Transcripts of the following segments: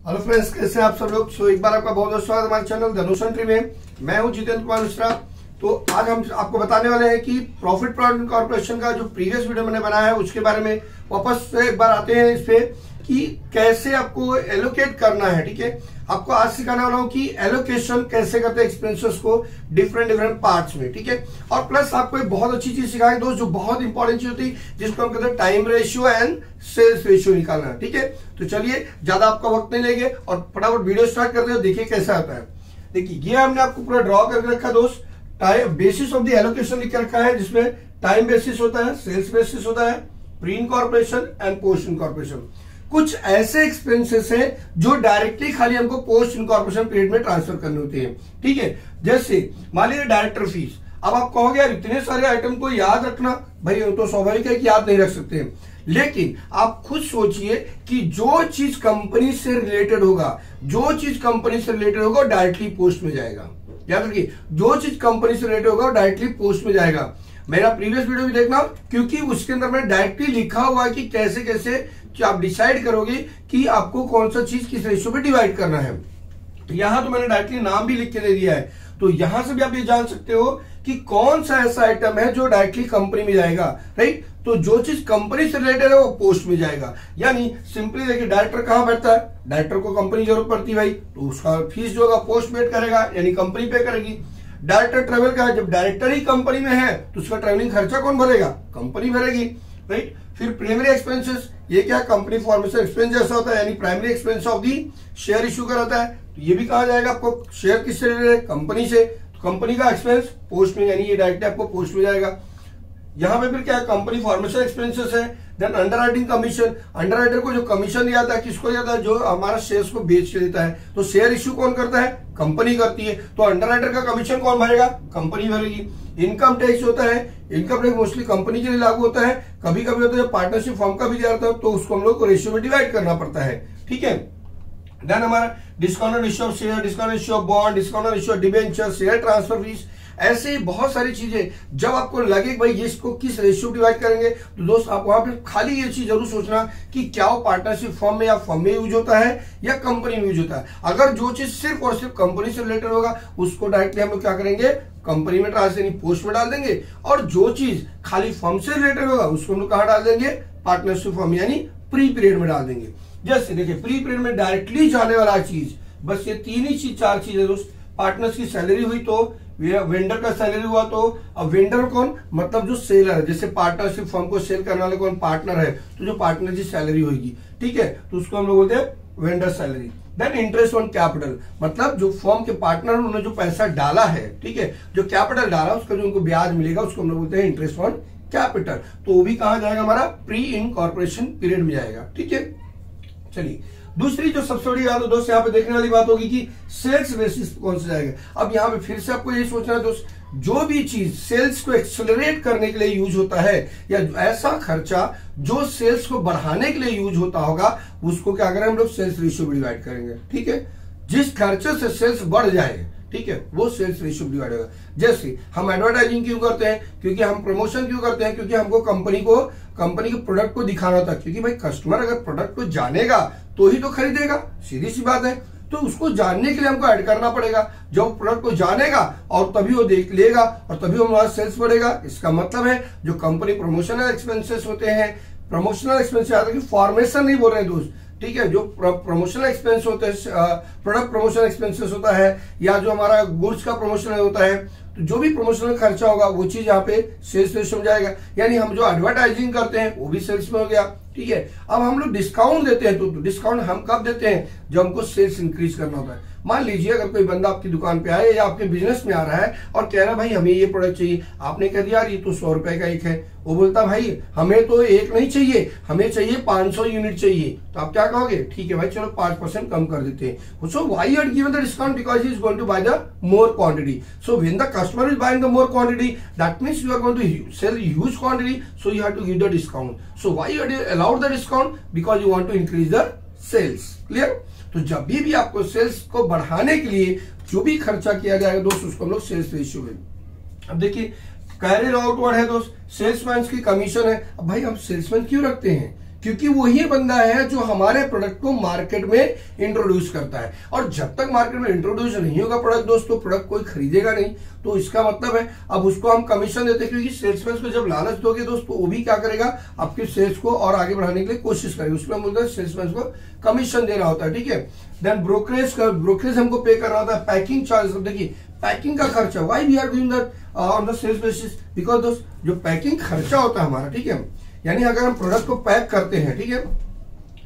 Hello friends, कैसे हैं आप सब लोग। सो एक बार आपका बहुत बहुत स्वागत हमारे चैनल धनुष एंट्री में। मैं हूं जितेंद्र कुमार मिश्रा। तो आज हम आपको बताने वाले हैं कि प्रॉफिट प्रोविडेंट कॉर्पोरेशन का जो प्रीवियस वीडियो मैंने बनाया है उसके बारे में वापस से एक बार आते हैं इस पे कि कैसे आपको एलोकेट करना है। ठीक है, आपको आज सिखाने वाला हूं कि एलोकेशन कैसे करते हैं एक्सपेंसेस को डिफरेंट पार्ट्स में। ठीक है, और प्लस आपको एक बहुत अच्छी चीज सिखाएंगे दोस्त, जो बहुत इंपॉर्टेंट चीज होती है, जिसको हम कहते हैं time ratio and sales ratio निकालना। ठीक है, तो चलिए ज्यादा आपका वक्त नहीं लेंगे और फटाफट वीडियो स्टार्ट करते हैं। देखिए कैसा आता है। देखिए ये हमने आपको पूरा ड्रॉ करके रखा दोस्त। Time basis of the allocation लिख रखा है, जिसमें टाइम बेसिस होता है, सेल्स बेसिस होता है, pre incorporation and post incorporation. कुछ ऐसे एक्सपेंसेस हैं जो डायरेक्टली खाली हमको पोस्ट इनकॉर्पोरेशन पीरियड में ट्रांसफर करने होते हैं। ठीक है, जैसे मान लीजिए डायरेक्टर फीस। अब आप कहोगे यार इतने सारे आइटम को याद रखना, भाई तो स्वाभाविक है कि याद नहीं रख सकते हैं, लेकिन आप खुद सोचिए कि जो चीज कंपनी से रिलेटेड होगा, जो चीज कंपनी से रिलेटेड होगा डायरेक्टली पोस्ट में जाएगा। याद रखिए, जो चीज कंपनी से रिलेटेड होगा डायरेक्टली पोस्ट में जाएगा। मेरा प्रीवियस वीडियो भी देखना, क्योंकि उसके अंदर मैंने डायरेक्टली लिखा हुआ है कि कैसे कैसे आप डिसाइड करोगे कि आपको कौन सा चीज किस रेशियो पे डिवाइड करना है। यहां तो मैंने डायरेक्टली नाम भी लिख के दे दिया है, तो यहां से भी आप ये जान सकते हो कि कौन सा ऐसा आइटम है जो डायरेक्टली कंपनी में जाएगा। राइट, तो जो चीज कंपनी से रिलेटेड है वो पोस्ट में जाएगा। यानी सिंपली देखिए, डायरेक्टर कहां बैठता है, डायरेक्टर को कंपनी जरूरत पड़ती है भाई, तो उसका फीस जो होगा पोस्ट पेड करेगा, यानी कंपनी पे करेगी। डायरेक्टर ट्रेवल का है, जब डायरेक्टर ही कंपनी में है तो उसका ट्रेवलिंग खर्चा कौन भरेगा, कंपनी भरेगी। राइट, फिर प्राइमरी एक्सपेंसेस, ये क्या कंपनी फॉर्मेशन एक्सपेंस जैसा होता है, यानी primary expense of the share issue का रहता है, तो ये भी कहा जाएगा आपको शेयर किससे रिलेटेड है, कंपनी से, तो कंपनी का एक्सपेंस पोस्ट में, यानी ये डायरेक्ट आपको पोस्ट में जाएगा। यहां पे फिर क्या कंपनी फॉर्मेशन एक्सपेंसेस है। देन अंडरराइटिंग कमीशन, अंडरराइटर को जो कमीशन दिया था किसको दिया था, जो हमारा शेयर्स को बेच के देता है, तो शेयर इश्यू कौन करता है, कंपनी करती है, तो अंडरराइटर का कमीशन कौन भरेगा, कंपनी भरेगी। इनकम टैक्स होता है, इनकम टैक्स मोस्टली कंपनी के लिए लागू होता है, कभी कभी होता है पार्टनरशिप फॉर्म का भी दिया जाता है, तो उसको हम लोग को रेशियो में डिवाइड करना पड़ता है। ठीक है, देन हमारा discount ratio of share, discount ratio of bond, discount ratio of debenture, share transfer fees, ऐसे ही बहुत सारी चीजें। जब आपको लगे भाई ये इसको किस रेशियो डिवाइड करेंगे, तो दोस्त आप वहां पे खाली ये चीज जरूर सोचना कि क्या वो पार्टनरशिप फॉर्म में या फॉर्म में यूज होता है या कंपनी में यूज होता है। अगर जो चीज सिर्फ और सिर्फ कंपनी से रिलेटेड होगा उसको डायरेक्टली हम लोग क्या करेंगे, कंपनी में ट्रांसफर यानी पोस्ट में डाल देंगे, और जो चीज खाली फॉर्म से रिलेटेड होगा उसको हम लोग कहां डाल देंगे, पार्टनरशिप फॉर्म यानी प्री पीरियड में डाल देंगे। जैसे देखिए प्री पीरियड में डायरेक्टली जाने वाला चीज बस ये तीन ही चीज, चार चीजें दोस्त। पार्टनर्स की सैलरी हुई तो, वेंडर का सैलरी हुआ तो, अब वेंडर कौन, मतलब जो सेलर है, जैसे पार्टनरशिप फर्म को सेल करने वाले कौन, पार्टनर है, तो जो पार्टनर की सैलरी होगी, ठीक है, तो उसको हम लोग बोलते हैं vendor salary. Then interest on capital, मतलब जो फर्म के पार्टनर उन्होंने जो पैसा डाला है, ठीक है, जो कैपिटल डाला उसका जो उनको ब्याज मिलेगा उसको हम लोग बोलते हैं इंटरेस्ट ऑन कैपिटल। तो वो भी कहां जाएगा, हमारा प्री इनकॉर्पोरेशन पीरियड में जाएगा। ठीक है, चलिए दूसरी जो सबसे बड़ी बात दोस्त यहाँ पे देखने वाली बात होगी कि सेल्स बेसिस कौन सा जाएगा। अब यहाँ पे फिर से आपको यही सोचना है दोस्त, जो भी चीज सेल्स को एक्सेलरेट करने के लिए यूज होता है या ऐसा खर्चा जो सेल्स को बढ़ाने के लिए यूज होता होगा, उसको क्या करें हम लोग, सेल्स रेशियो में डिवाइड करेंगे। ठीक है, जिस खर्चे से सेल्स बढ़ जाए, ठीक है, वो सेल्स रेशियो डिवाइड होगा। जैसे हम एडवर्टाइजिंग क्यों करते हैं, क्योंकि हम प्रमोशन क्यों करते हैं, क्योंकि हमको कंपनी के प्रोडक्ट को दिखाना था, क्योंकि भाई कस्टमर अगर प्रोडक्ट को जानेगा तो ही तो खरीदेगा, सीधी सी बात है। तो उसको जानने के लिए हमको ऐड करना पड़ेगा। जब प्रोडक्ट को जानेगा और तभी वो देख लेगा और तभी हमारा सेल्स बढ़ेगा। इसका मतलब है जो कंपनी प्रमोशनल एक्सपेंसेस होते हैं, प्रमोशनल एक्सपेंस याद रखिए, फॉर्मेशन नहीं बोल रहे हैं दोस्त, ठीक है, जो प्रमोशनल एक्सपेंस होते हैं, प्रोडक्ट प्रमोशनल एक्सपेंसेस होता है, या जो हमारा गुड्स का प्रमोशन होता है, तो जो भी प्रमोशनल खर्चा होगा वो चीज यहाँ पे सेल्स रेशियो में जाएगा। यानी हम जो एडवर्टाइजिंग करते हैं वो भी सेल्स में हो गया। ठीक है, अब हम लोग डिस्काउंट देते हैं, तो डिस्काउंट हम कब देते हैं, जब हमको सेल्स इंक्रीज करना होता है। मान लीजिए अगर कोई बंदा आपकी दुकान पे आए या आपके बिजनेस में आ रहा है और कह रहा है भाई हमें ये प्रोडक्ट चाहिए, आपने कह दिया यार ये तो 100 रुपए का एक है, वो बोलता भाई हमें तो एक नहीं चाहिए, हमें चाहिए 500 यूनिट चाहिए, तो आप क्या कहोगे, ठीक है भाई चलो 5% कम कर देते हैं। So why you are given the discount, because he is going to buy the more quantity. So when the customer is buying the more quantity, that means you are going to sell huge quantity, so you have to give the discount. So why you are allowed the discount, because you want to increase the sales. Clear, तो जब भी आपको sales को बढ़ाने के लिए जो भी खर्चा किया जाएगा दोस्त, उसको हम लोग सेल्स रेशियो में। अब देखिए कैरियर आउटवर्ड है दोस्त, सेल्समैन की कमीशन है। अब भाई हम सेल्समैन क्यों रखते हैं, क्योंकि वही बंदा है जो हमारे प्रोडक्ट को मार्केट में इंट्रोड्यूस करता है। और जब तक मार्केट में इंट्रोड्यूस नहीं होगा प्रोडक्ट दोस्तों, प्रोडक्ट कोई खरीदेगा नहीं। तो इसका मतलब है अब उसको हम कमीशन देते हैं, क्योंकि सेल्समैन को जब लालच दोगे दोस्त तो वो भी क्या करेगा, आपके सेल्स को और आगे बढ़ाने के लिए कोशिश करेगा। उसमें हम बोलते हैं सेल्समैन को कमीशन देना होता है, ठीक है। देन ब्रोकरेज हमको पे करना होता है। पैकिंग चार्ज, देखिए पैकिंग का खर्चा, why we are doing that on the sales basis, because दोस्त जो पैकिंग खर्चा होता है हमारा, ठीक है, यानी अगर हम प्रोडक्ट को पैक करते हैं, ठीक है,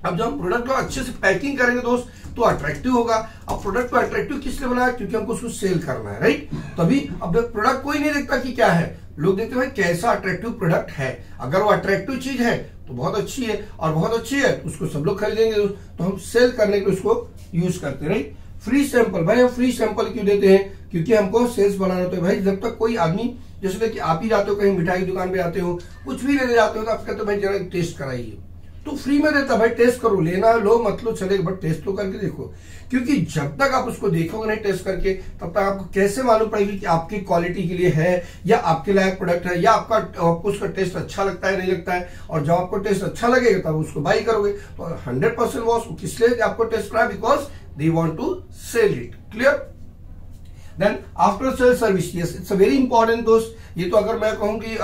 अब जब हम प्रोडक्ट को अच्छे से पैकिंग करेंगे दोस्त तो अट्रैक्टिव होगा। अब प्रोडक्ट को अट्रैक्टिव किस लिए बनाया, क्योंकि हमको उसको सेल करना है, राइट। तभी अब प्रोडक्ट कोई नहीं देखता कि क्या है, लोग देखते हैं कैसा अट्रैक्टिव प्रोडक्ट है। अगर वो अट्रैक्टिव चीज है तो बहुत अच्छी है, और बहुत अच्छी है तो उसको सब लोग खरीदेंगे, तो हम सेल करने के लिए उसको यूज करते हैं, राइट। फ्री सैंपल, भाई हम फ्री सैंपल क्यों देते हैं, क्योंकि हमको सेल्स बनाना होता है। भाई जब तक कोई आदमी, जैसे कि आप ही जाते हो कहीं मिठाई की दुकान पे जाते हो, कुछ भी लेने जाते हो तो आप कहते हो भाई जरा टेस्ट कराइए, तो फ्री में देता, भाई टेस्ट करो, लेना है लो मत लो चलेगा, बट टेस्ट तो करके देखो। क्योंकि जब तक आप उसको देखोगे नहीं टेस्ट करके, तब तक आपको कैसे मालूम पड़ेगी कि आपकी क्वालिटी के लिए है या आपके लायक प्रोडक्ट है, या आपको उसका टेस्ट अच्छा लगता है नहीं लगता है। और जब आपको टेस्ट अच्छा लगेगा तब उसको बाई करोगे। तो 100% वो किस लिए आपको टेस्ट करा, because they want to sell it, clear. Then after sale service, yes it's a very important दोस्त। ये तो अगर मैं कहूं कि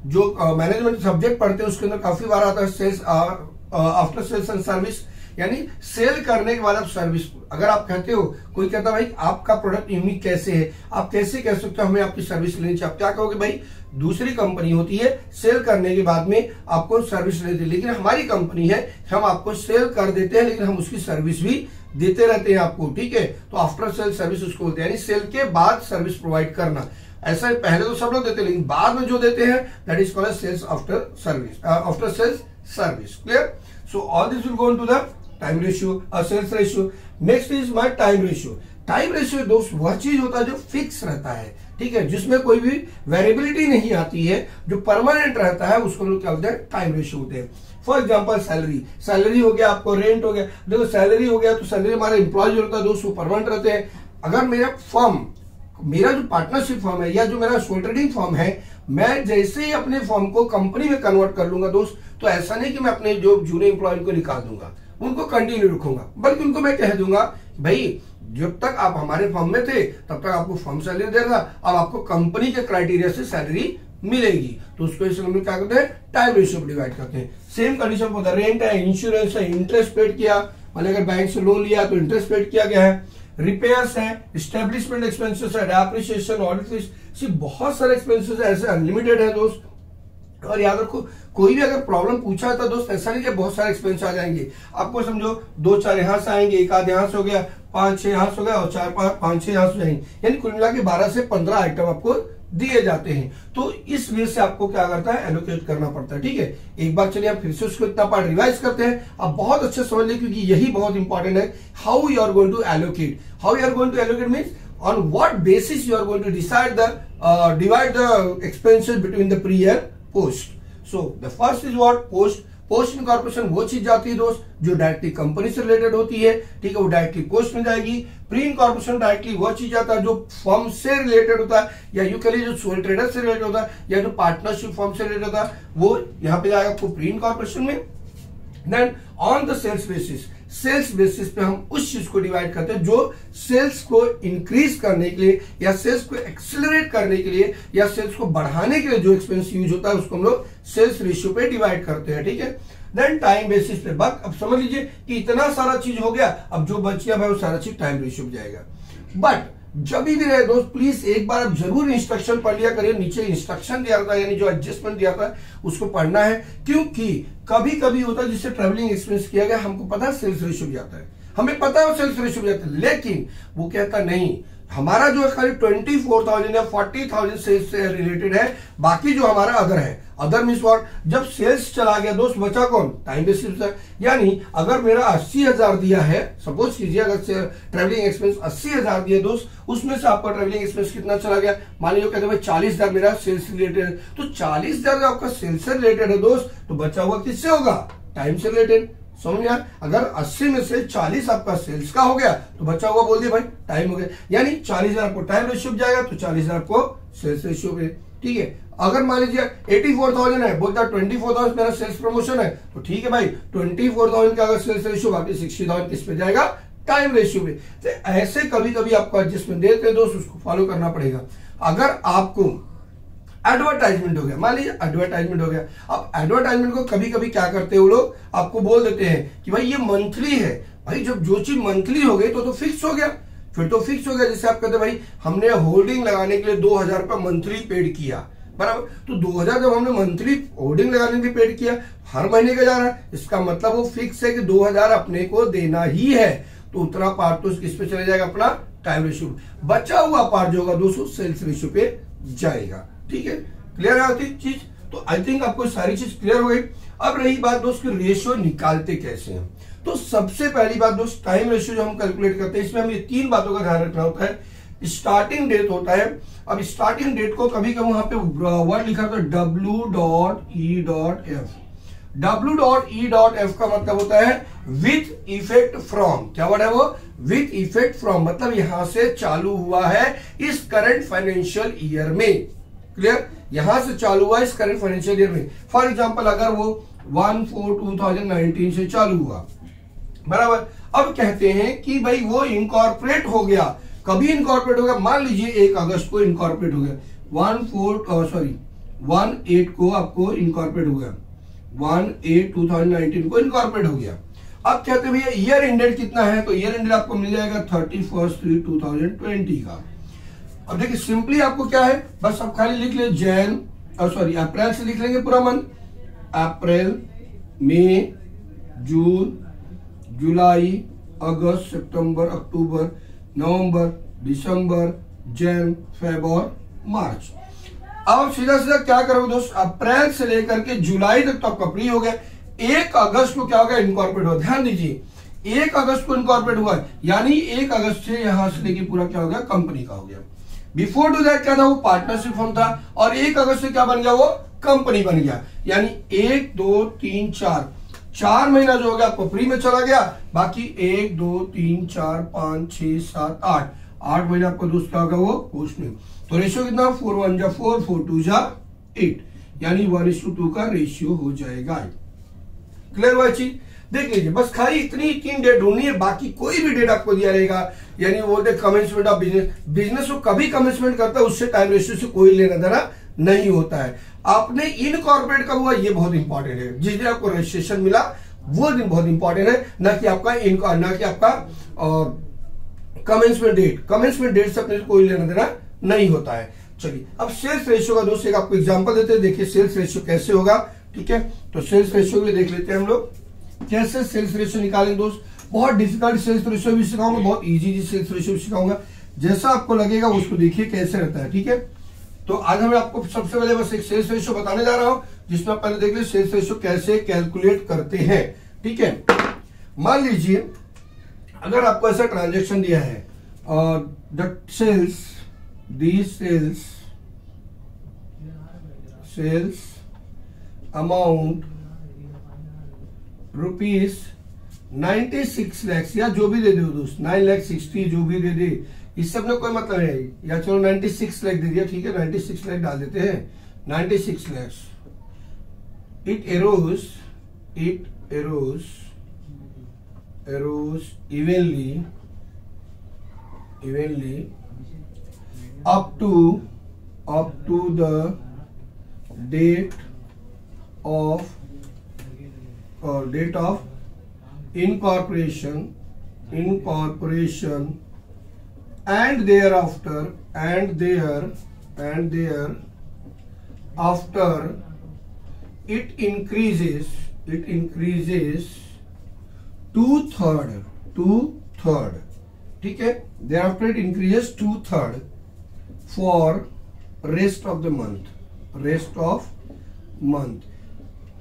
जो मैनेजमेंट सब्जेक्ट पढ़ते हैं उसके अंदर काफी बार आता है sales after sales and service, यानी सेल करने के बाद आप सर्विस। अगर आप कहते हो, कोई कहता है भाई आपका प्रोडक्ट यूनिक कैसे है, आप कैसे कह सकते हो हमें आपकी सर्विस लेनी चाहिए, आप क्या कहोगे, भाई दूसरी कंपनी होती है सेल करने के बाद में आपको सर्विस लेती है, लेकिन हमारी कंपनी है हम आपको सेल कर देते हैं लेकिन हम उसकी सर्विस भी देते रहते हैं आपको, ठीक है। तो आफ्टर सेल सर्विस उसको बोलते हैं, यानी सेल के बाद सर्विस प्रोवाइड करना। ऐसा पहले तो सब लोग देते हैं, लेकिन बाद में जो देते हैं that is called sales after service, after sales service, clear. So all this will go into the time ratio, sales ratio. Next is my time ratio. Time ratio दोस्त वह चीज होता है जो फिक्स रहता है, ठीक है, जिसमें कोई भी वेरिएबिलिटी नहीं आती है, जो परमानेंट रहता है उसको हम लोग क्या बोलते हैं, टाइम रेशियो होते हैं। फॉर एग्जाम्पल सैलरी हो गया, आपको रेंट हो गया। देखो सैलरी हो गया तो सैलरी हमारे एम्प्लॉय जो होता है दोस्त वो परमानेंट रहते हैं। अगर मेरा जो पार्टनरशिप फर्म है या जो मेरा सोल ट्रेडिंग फर्म है, मैं जैसे ही अपने फर्म को कंपनी में कन्वर्ट कर लूंगा दोस्त, तो ऐसा नहीं कि मैं अपने जो जूनियर एम्प्लॉय को निकाल दूंगा, उनको कंटिन्यू रखूंगा, बल्कि उनको मैं कह दूंगा भाई जब तक आप हमारे फर्म में थे तब तक आपको फर्म सैलरी देगा, अब आपको कंपनी के क्राइटेरिया से सैलरी मिलेगी। तो उसको इस हम क्या करते हैं, टाइम रेशियो पर डिवाइड करते हैं। सेम कंडीशन होता है, रेंट है, इंश्योरेंस है, इंटरेस्ट पेड किया, मतलब अगर बैंक से लोन लिया तो इंटरेस्ट पेड किया गया है, रिपेयर्स है, एस्टेब्लिशमेंट एक्सपेंसेस है, डेप्रिसिएशन, ऑडिट फीस, बहुत सारे एक्सपेंसेस ऐसे अनलिमिटेड है दोस्त। और याद रखो कोई भी अगर प्रॉब्लम पूछा है तो दोस्त ऐसा नहीं कि बहुत सारे एक्सपेंस आ जाएंगे, आपको समझो 2-4 यहां से आएंगे, एक आध यहां से हो गया, 5-6 यहां से हो गया और 4-5-6 यहां से जाएंगे, यानी कुल मिला के 12 से 15 आइटम आपको दिए जाते हैं। तो इस वे से आपको क्या करता है, एलोकेट करना पड़ता है, ठीक है। एक बार चलिए आप फिर से उसको इतना पार्ट रिवाइज करते हैं, आप बहुत अच्छे समझ लें क्योंकि यही बहुत इंपॉर्टेंट है। How you are going to allocate, how you are going to allocate means on what basis you are going to decide the divide the expenses between the pre and post. So the first is what, post incorporation वो चीज जाती है दोस्त जो directly company से related होती है, ठीक है, वो डायरेक्टली पोस्ट में जाएगी। प्री इनकॉर्पोरेशन डायरेक्टली वो चीज आता है जो फर्म से रिलेटेड होता है, या यू कह लीजिए जो सोल ट्रेडर से रिलेटेड होता है, या जो पार्टनरशिप फर्म से रिलेटेड होता है, वो यहाँ पे जाएगा आपको प्री इनकॉर्पोरेशन में। Then on the sales basis पे हम उस चीज को डिवाइड करते हैं जो सेल्स को इंक्रीज करने के लिए या सेल्स को एक्सेलरेट करने के लिए या सेल्स को बढ़ाने के लिए जो एक्सपेंस यूज होता है उसको हम लोग सेल्स रेशियो पे डिवाइड करते हैं, ठीक है। देन टाइम बेसिस पे, बट अब समझ लीजिए कि इतना सारा चीज हो गया, अब जो बच गया भाई वो सारा चीज टाइम रेशियो पे जाएगा। बट जब भी रहे दोस्त प्लीज एक बार आप जरूर इंस्ट्रक्शन पढ़ लिया करिए, नीचे इंस्ट्रक्शन दिया था यानी जो एडजस्टमेंट दिया था उसको पढ़ना है, क्योंकि कभी कभी होता है जिससे ट्रेवलिंग एक्सपेंस किया गया, हमको पता है सेल्स रेशियो भी आता है, हमें पता है वो सेल्स रेशियो भी आता है, लेकिन वो कहता नहीं हमारा जो खाली 24,000 या 40,000 सेल्स से रिलेटेड है, बाकी जो हमारा अदर है, अदर मीन्स व्हाट, जब सेल्स चला गया दोस्त बचा कौन, टाइम बेसिस है। यानी अगर मेरा 80,000 दिया है, सपोज कीजिए अगर ट्रेवलिंग एक्सपेंस 80,000 दिया दोस्त, उसमें से आपका ट्रेवलिंग एक्सपेंस कितना चला गया, मान लीजिए कहते हैं 40,000 मेरा सेल्स रिलेटेड है, तो 40,000 आपका सेल्स से रिलेटेड है दोस्त, तो बचा हुआ किससे होगा, टाइम से रिलेटेड। समझ गया, अगर 80 में से 40 आपका सेल्स का हो गया तो बचा हुआ बोल दिया भाई टाइम हो गया, यानी 40,000 आपको टाइम रेशियो जाएगा तो 40,000 आपको सेल्स रेशियो पे, ठीक है। अगर मान लीजिए 84,000 है, बोलता है 24,000 मेरा सेल्स प्रमोशन है, तो ठीक है भाई 24,000 का अगर सेल्स रेशियो, बाकी 60,000 किस पे जाएगा, टाइम रेशियो पे। तो ऐसे कभी कभी आपको एडजस्टमेंट देते हैं दोस्त, उसको फॉलो करना पड़ेगा। अगर आपको एडवर्टाइजमेंट हो गया, मान लीजिए एडवर्टाइजमेंट हो गया, अब एडवर्टाइजमेंट को कभी कभी क्या करते हैं वो लोग, आपको बोल देते हैं कि भाई ये मंथली है। भाई जब जो चीज मंथली हो गई तो फिक्स हो गया, फिर तो फिक्स हो गया। जैसे आप कहते भाई हमने होर्डिंग लगाने के लिए 2,000 रुपया मंथली पेड किया, बराबर, तो 2,000 जब हमने मंथली होर्डिंग लगाने के लिए पेड किया, हर महीने का जा रहा है, इसका मतलब वो फिक्स है कि 2,000 अपने को देना ही है। तो उतना पार्ट तो किस पे चले जाएगा, अपना टाइम रेशियो। बचा हुआ पार्ट जो होगा दोस्तों सेल्स रेशियो पे जाएगा। ठीक है, क्लियर है होती चीज। तो आई थिंक आपको सारी चीज क्लियर हो गई। अब रही बात दोस्त रेशियो निकालते कैसे हैं। तो सबसे पहली बात दोस्त, टाइम रेशियो जो हम कैलकुलेट करते हैं, इसमें हमें 3 बातों का ध्यान रखना होता है। स्टार्टिंग डेट होता है। अब स्टार्टिंग डेट को कभी कभी वहां पे वर्ड लिखा था W.E.F। W.E.F का मतलब होता है विथ इफेक्ट फ्रॉम। क्या वर्ड है वो, विथ इफेक्ट फ्रॉम, मतलब यहां से चालू हुआ है इस करंट फाइनेंशियल ईयर में। क्लियर, यहां से चालू हुआ इस करंट फाइनेंशियल ईयर में। फॉर एग्जांपल अगर वो 1/4/2019 से चालू हुआ, बराबर, अब कहते हैं कि भाई वो इनकॉर्पोरेट हो गया। कभी इनकॉर्पोरेट हो गया, मान लीजिए 1 अगस्त को इनकॉर्पोरेट हो गया, 1/8 को आपको इनकॉर्पोरेट हो गया, 1/8/2019 को इनकॉर्पोरेट हो गया। अब कहते हैं भैया ईयर एंडेड कितना है, तो ईयर एंडेड आपको मिल जाएगा 31/3/2020 का। अब देखिए सिंपली आपको क्या है, बस आप खाली लिख ले अप्रैल से लिख लेंगे पूरा मंथ, अप्रैल, मई, जून, जुलाई, अगस्त, सितंबर, अक्टूबर, नवंबर, दिसंबर, जैन, फेब और मार्च। अब सीधा सीधा क्या करोगे दोस्त, अप्रैल से लेकर के जुलाई तक तो आपका फ्री हो गया। 1 अगस्त को क्या हो गया, इनकॉर्पोरेट हुआ। ध्यान दीजिए 1 अगस्त को इनकॉर्पोरेट हुआ, यानी 1 अगस्त से यहां से लेके पूरा क्या हो गया, कंपनी का हो गया। बिफोर टू दैट क्या था, वो पार्टनरशिप फर्म था, और 1 अगस्त से क्या बन गया, वो कंपनी बन गया। यानी 1 2 3 4 महीना जो हो गया आपको फ्री में चला गया। बाकी 1 2 3 4 5 6 7 8 महीना आपको दोस्त क्या होगा, वो पोस्ट में। तो रेशियो कितना, 4 1 जा 4, 4 2 जा 8, यानी 1:2 का रेशियो हो जाएगा। क्लियर हुआ चीज, देख लीजिए। बस खाली इतनी 3 डेट ढूंढनी है, बाकी कोई भी डेट आपको दिया रहेगा। यानी बोलते कमेंसमेंट ऑफ बिजनेस को कभी कमेंसमेंट करता है, उससे टाइम रेशियो से कोई लेना देना नहीं होता है। आपने इनकॉर्पोरेट कब हुआ, ये बहुत इंपॉर्टेंट है। जिस दिन आपको रजिस्ट्रेशन मिला वो दिन बहुत इंपॉर्टेंट है, ना कि आपका कमेंसमेंट डेट। कमेंसमेंट डेट से अपने कोई लेना देना नहीं होता है। चलिए अब सेल्स रेशियो का दोस्त एक आपको एग्जांपल देते हैं। देखिए सेल्स रेशियो कैसे होगा, ठीक है। तो सेल्स रेशियो के लिए देख लेते हैं हम लोग कैसे सेल्स रेशियो निकालेंगे दोस्त। बहुत डिफिकल्ट सेल्स रेशियो भी सिखाऊंगा, बहुत इजी सेल्स रेशियो भी सिखाऊंगा, जैसा आपको लगेगा उसको देखिए कैसे रहता है, ठीक है। तो आज मैं आपको सबसे पहले बस एक सेल्स रेशियो बताने जा रहा हूं, जिसमें आप पहले देख लीजिए सेल्स रेशियो कैसे कैलकुलेट करते हैं, ठीक है। मान लीजिए अगर आपको ऐसा ट्रांजेक्शन दिया है, द सेल्स अमाउंट ₹96 लाख, या जो भी दे दो दोस्त, 9,60,000 जो भी दे दे, इससे अपने कोई मतलब है, या चलो 96 लाख दे दिया, ठीक है, 96 लाख डाल देते हैं, 96 lakh. It arrows evenly up to the date of incorporation and thereafter it increases 2/3, ठीक है। thereafter it increases 2/3 for rest of month,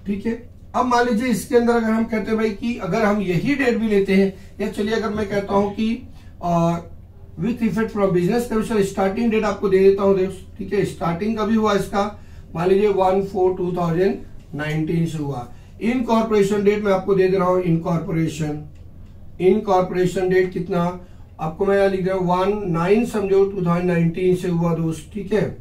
ठीक है। अब मान लीजिए इसके अंदर अगर हम कहते हैं भाई कि अगर हम यही डेट भी लेते हैं, या चलिए अगर मैं कहता हूं कि with effect from business commission, starting date आपको दे देता हूं, ठीक है। स्टार्टिंग का भी हुआ इसका, मान लीजिए 1/4/2019 से हुआ। इनकॉर्पोरेशन डेट मैं आपको दे दे रहा हूं, इनकॉर्पोरेशन डेट कितना आपको मैं यहां लिख रहा हूं, 19 समझो 2019 से हुआ दोस्त, ठीक है।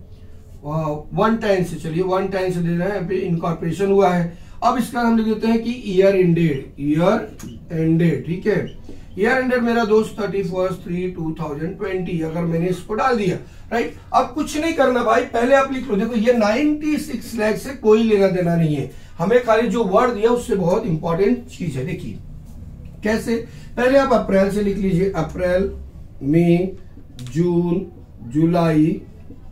1 टाइम से, चलिए 1 टाइम से दे रहे हैं, इनकॉर्पोरेशन हुआ है। अब इसका हम लिख देते हैं कि ईयर एंडेड, ठीक है। ईयर एंडेड मेरा दोस्त 31/3/2020, अगर मैंने इसको डाल दिया, राइट। अब कुछ नहीं करना भाई, पहले आप लिख लो, देखो ये 96 लाख से कोई लेना देना नहीं है, हमें खाली जो वर्ड दिया उससे बहुत इंपॉर्टेंट चीज है। देखिए कैसे, पहले आप अप्रैल से लिख लीजिए, अप्रैल, मई, जून, जुलाई,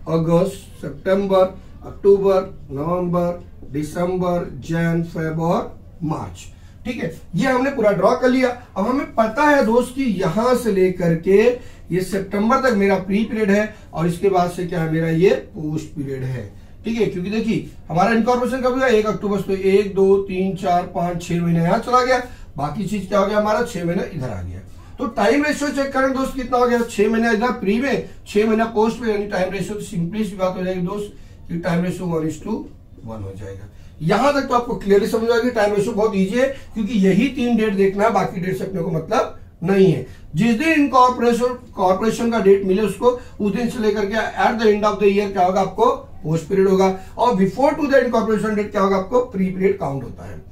अगस्त, सितंबर, अक्टूबर, नवंबर, दिसंबर, जन, फेब और मार्च, ठीक है। ये हमने पूरा ड्रॉ कर लिया। अब हमें पता है दोस्त कि यहां से लेकर के ये सितंबर तक मेरा प्री पीरियड है और इसके बाद से क्या है, मेरा ये पोस्ट पीरियड है, ठीक है। क्योंकि देखिए हमारा इनकॉर्पोरेशन कब हुआ, 1 अक्टूबर, तो 1 2 3 4 5 6 महीने यहां चला गया, बाकी चीज क्या हो गया हमारा 6 महीने इधर आ गया। तो टाइम रेशियो चेक करें दोस्त कितना हो गया, 6 महीने इधर प्री में, 6 महीना पोस्ट में, यानी टाइम रेशियो तो सिंपली सी बात हो जाएगी दोस्त कि टाइम रेशियो 1:1 हो जाएगा। यहां तक तो आपको क्लियरली समझ आएगी, टाइम रेशियो बहुत इजी है, क्योंकि यही 3 डेट देखना है, बाकी डेट से अपने को मतलब नहीं है। जिस दिन इनकॉर्पोरेशन का डेट मिले उसको, उस दिन से लेकर के at the end of the year क्या होगा आपको, पोस्ट पीरियड होगा, और before to the incorporation date क्या होगा आपको, प्री पीरियड काउंट होता है।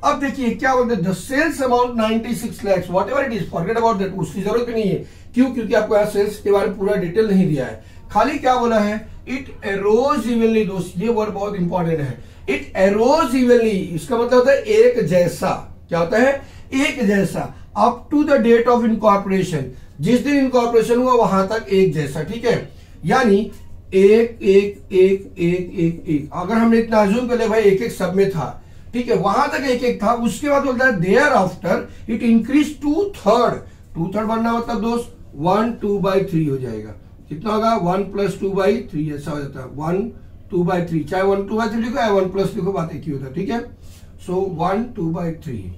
अब देखिए क्या बोलते हैं, the sales amount 96 lakh, whatever it is, forget about that, उसकी जरूरत नहीं है। क्यों, क्योंकि आपको यहाँ सेल्स के बारे में पूरा डिटेल नहीं दिया है, खाली क्या बोला है, इट एरोज इवनली। दोस्त ये वर्ड बहुत इंपॉर्टेंट है, इट एरोज इवनली, इसका मतलब होता है एक जैसा, क्या होता है, एक जैसा, up to the date of incorporation, जिस दिन इनकॉर्पोरेशन हुआ वहां तक एक जैसा, ठीक है। यानी एक एक एक एक एक एक, अगर हमने इतना अज्यूम कर लिया भाई एक एक सब में था, ठीक है, वहां तक एक एक था, उसके बाद बोलता है देयर आफ्टर इट इंक्रीज 2/3 बनना मतलब दोस्त 1/2/3 हो जाएगा। कितना होगा, 1 + 2/3, ऐसा हो जाता है 1/2/3, चाहे 1/2/3 लिखो या 1+ लिखो, बात एक ही होता है, ठीक है। सो 1/2/3,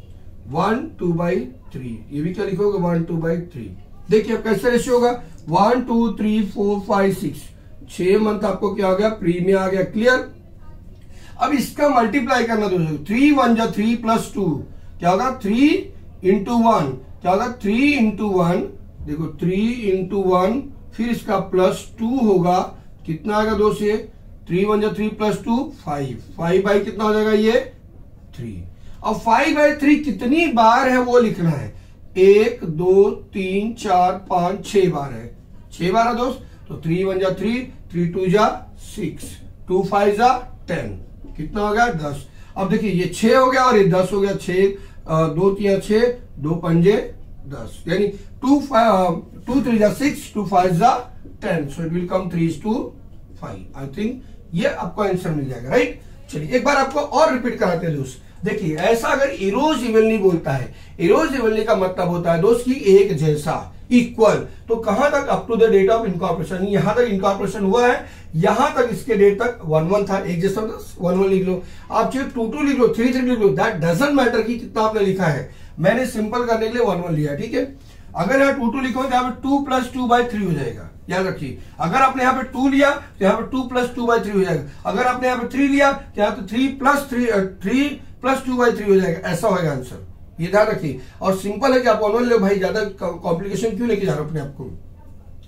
ये भी क्या लिखोगे 1/2/3। देखिए अब कैसे रेशियो होगा, 1 2 3 4 5 6 मंथ आपको क्या हो गया, प्री में आ गया, क्लियर। अब इसका मल्टीप्लाई करना दोस्तों, 3 1 जा 3 + 2 क्या होगा, 3 × 1 क्या होगा, 3 × 1, देखो 3 × 1, फिर इसका +2 होगा, कितना आएगा दोस्त, ये 3 1 जा 3 + 2 5 बाई कितना हो जाएगा ये 3। अब 5/3 कितनी बार है वो लिखना है, 1 2 3 4 5 6 बार है, 6 बार है दोस्त। तो 3 1 जा 3, 3 2 जा 6, 2 5 जा 10, कितना हो गया 10। अब देखिए ये 6 हो गया और ये 10 हो गया, 6 2 3 6, 2 5 10, यानी 2 3 जा 6, 2 5 जा 10, so it will come 3:5। I think ये आपको आंसर मिल जाएगा, राइट। चलिए एक बार आपको और रिपीट कराते हैं दोस्त। देखिए ऐसा अगर इरोज इवनली बोलता है, इरोज इवनली का मतलब होता है दोस्त की एक जैसा, इक्वल। तो कहां तक, up to the date of incorporation, यहां तक इनकॉर्पोरेशन हुआ है, यहां तक इसके डेट तक 1/1 था, एक जैसा 1/1 लिख लो, आप चाहे 2/2 लिख लो, 3/3 लिख लो, दैट डजंट मैटर कि कितना आपने लिखा है, मैंने सिंपल करने के लिए 1/1 लिया, ठीक है। अगर यहाँ 2/2 लिखो तो यहाँ पे 2 + 2/3 हो जाएगा, याद रखिए। अगर आपने यहाँ पे 2 लिया तो यहाँ पे 2 + 2/3 हो जाएगा, अगर आपने यहाँ पे 3 लिया तो यहाँ पे 3 + 2/3 हो जाएगा, ऐसा होगा आंसर, ये ध्यान रखिए। और सिंपल है कि आप 1/1 लो भाई, ज्यादा कॉम्प्लिकेशन क्यों लेके जा रहे हो अपने आपको।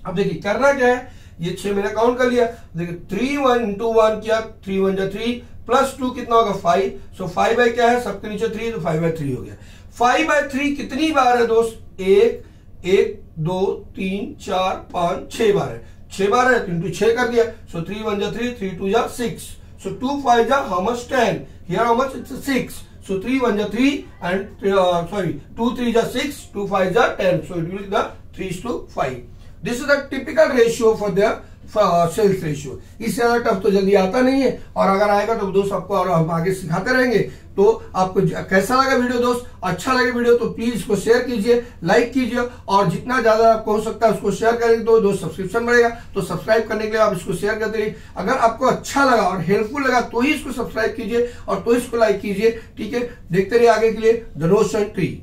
अब देखिए करना क्या है, ये 6 महीने काउंट कर लिया, देखिए 3 1 × 1 किया, 3 1 जा 3 + 2 कितना होगा 5, सो 5 बाई क्या है, सबके नीचे 3, तो 5/3 हो गया। 5/3 कितनी बार है दोस्त, 1 1 2 3 4 5 6 बार है, 6 बार है तो इंटू 6 कर दिया, सो 3 1 जा 3, 3 2 जा 6, सो 2 5 जा how much 10, here how much it's 6, so 3 1 जा 3 and 2 3 जा 6, 2 5 जा 10, so it will be the 3:5. This is the typical ratio for the sales ratio. इससे ज्यादा टफ तो जल्दी आता नहीं है, और अगर आएगा तो दोस्त आपको और हम आगे सिखाते रहेंगे। तो आपको कैसा लगा वीडियो दोस्त, अच्छा लगे वीडियो तो प्लीज इसको शेयर कीजिए, लाइक कीजिए, और जितना ज्यादा आपको हो सकता है उसको शेयर करेंगे तो दोस्त सब्सक्रिप्शन बढ़ेगा। तो सब्सक्राइब करने के लिए आप इसको शेयर करते रहिए। अगर आपको अच्छा लगा और हेल्पफुल लगा तो ही इसको सब्सक्राइब कीजिए और तो इसको लाइक कीजिए, ठीक है। देखते रहिए आगे के लिए द नोशन ट्री।